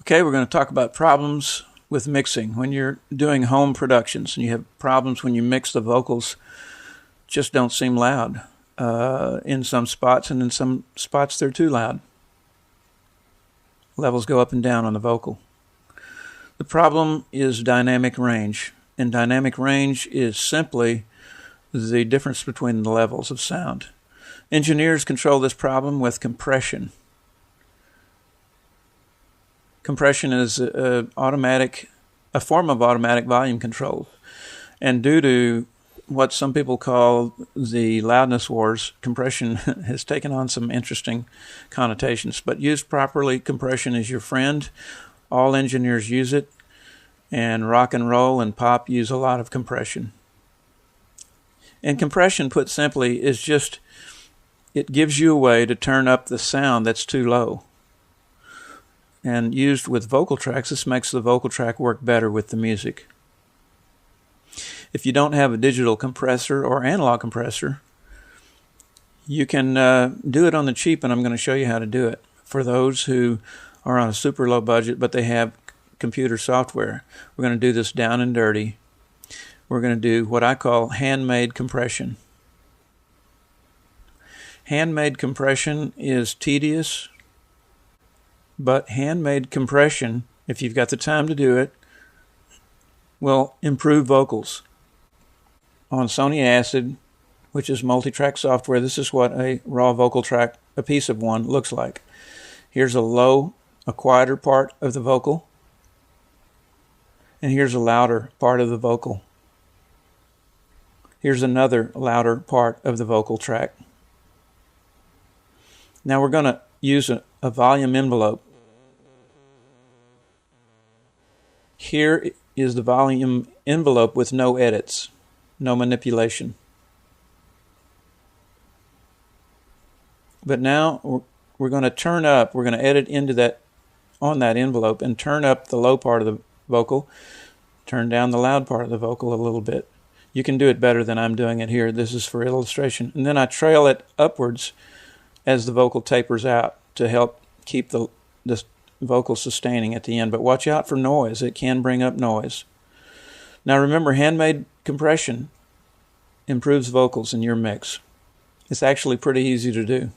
Okay, we're going to talk about problems with mixing. When you're doing home productions and you have problems when you mix, the vocals just don't seem loud in some spots, and in some spots they're too loud. Levels go up and down on the vocal. The problem is dynamic range, and dynamic range is simply the difference between the levels of sound. Engineers control this problem with compression. Compression is a form of automatic volume control, and due to what some people call the loudness wars, compression has taken on some interesting connotations. But used properly, compression is your friend. All engineers use it, and rock and roll and pop use a lot of compression. And compression, put simply, is just, it gives you a way to turn up the sound that's too low. And used with vocal tracks, this makes the vocal track work better with the music. If you don't have a digital compressor or analog compressor, you can do it on the cheap, and I'm going to show you how to do it. For those who are on a super low budget but they have computer software, we're going to do this down and dirty. We're going to do what I call handmade compression. Handmade compression is tedious, but handmade compression, if you've got the time to do it, will improve vocals. On Sony Acid, which is multi-track software, this is what a raw vocal track, a piece of one, looks like. Here's a quieter part of the vocal, and here's a louder part of the vocal. Here's another louder part of the vocal track. Now we're going to use a volume envelope. Here is the volume envelope with no edits, no manipulation. But now we're going to turn up, we're going to edit into that, on that envelope, and turn up the low part of the vocal, turn down the loud part of the vocal a little bit. You can do it better than I'm doing it here. This is for illustration. And then I trail it upwards as the vocal tapers out to help keep the vocal sustaining at the end. But watch out for noise. It can bring up noise. Now remember, handmade compression improves vocals in your mix. It's actually pretty easy to do.